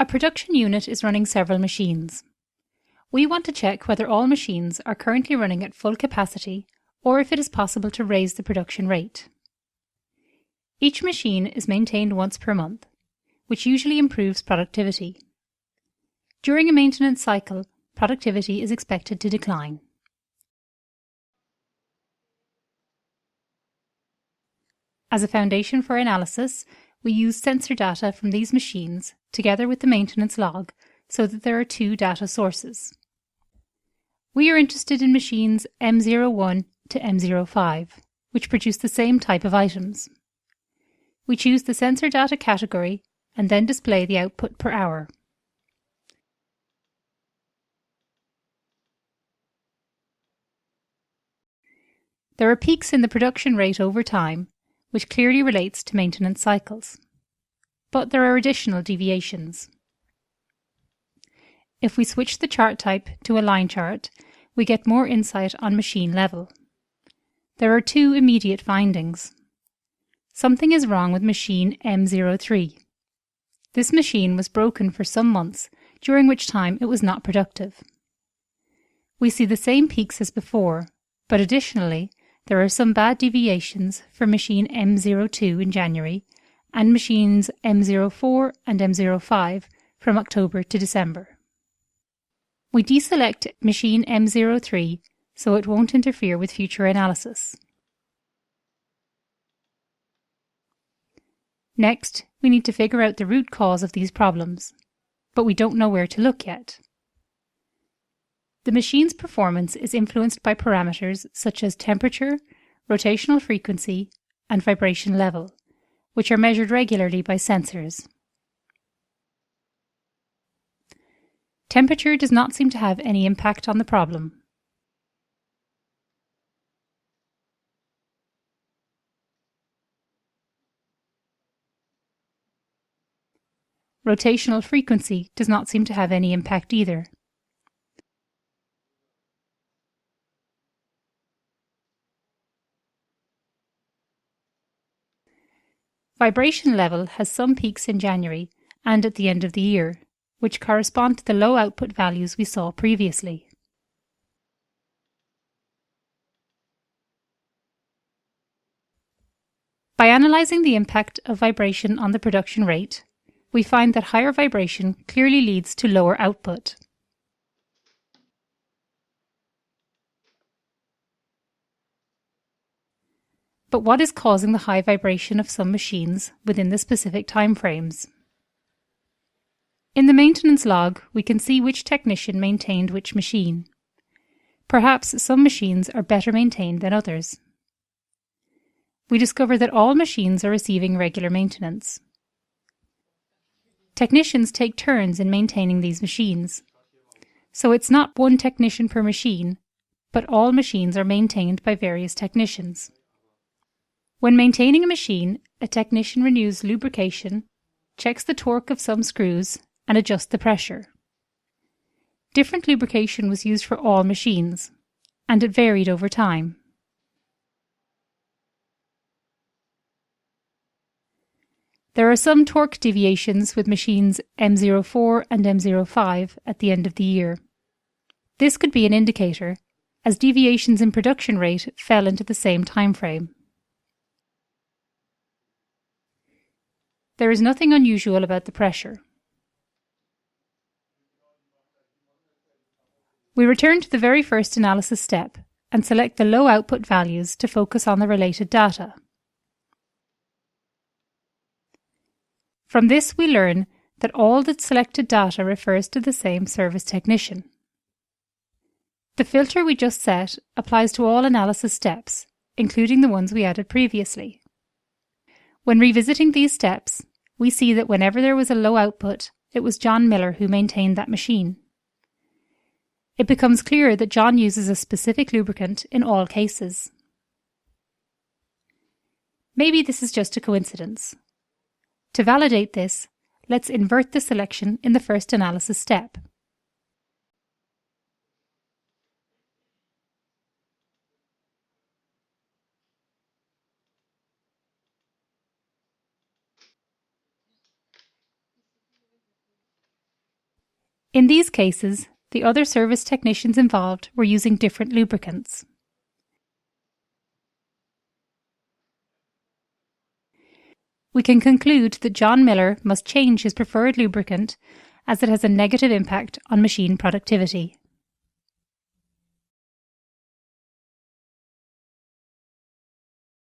A production unit is running several machines. We want to check whether all machines are currently running at full capacity or if it is possible to raise the production rate. Each machine is maintained once per month, which usually improves productivity. During a maintenance cycle, productivity is expected to decline. As a foundation for analysis, we use sensor data from these machines together with the maintenance log so that there are two data sources. We are interested in machines M01 to M05, which produce the same type of items. We choose the sensor data category and then display the output per hour. There are peaks in the production rate over time, which clearly relates to maintenance cycles. But there are additional deviations. If we switch the chart type to a line chart, we get more insight on machine level. There are two immediate findings. Something is wrong with machine M03. This machine was broken for some months, during which time it was not productive. We see the same peaks as before, but additionally, there are some bad deviations for machine M02 in January and machines M04 and M05 from October to December. We deselect machine M03 so it won't interfere with future analysis. Next, we need to figure out the root cause of these problems, but we don't know where to look yet. The machine's performance is influenced by parameters such as temperature, rotational frequency, and vibration level, which are measured regularly by sensors. Temperature does not seem to have any impact on the problem. Rotational frequency does not seem to have any impact either. Vibration level has some peaks in January and at the end of the year, which correspond to the low output values we saw previously. By analysing the impact of vibration on the production rate, we find that higher vibration clearly leads to lower output. But what is causing the high vibration of some machines within the specific time frames? In the maintenance log, we can see which technician maintained which machine. Perhaps some machines are better maintained than others. We discover that all machines are receiving regular maintenance. Technicians take turns in maintaining these machines. So it's not one technician per machine, but all machines are maintained by various technicians. When maintaining a machine, a technician renews lubrication, checks the torque of some screws, and adjusts the pressure. Different lubrication was used for all machines, and it varied over time. There are some torque deviations with machines M04 and M05 at the end of the year. This could be an indicator, as deviations in production rate fell into the same time frame. There is nothing unusual about the pressure. We return to the very first analysis step and select the low output values to focus on the related data. From this we learn that all the selected data refers to the same service technician. The filter we just set applies to all analysis steps, including the ones we added previously. When revisiting these steps, we see that whenever there was a low output, it was John Miller who maintained that machine. It becomes clear that John uses a specific lubricant in all cases. Maybe this is just a coincidence. To validate this, let's invert the selection in the first analysis step. In these cases, the other service technicians involved were using different lubricants. We can conclude that John Miller must change his preferred lubricant as it has a negative impact on machine productivity.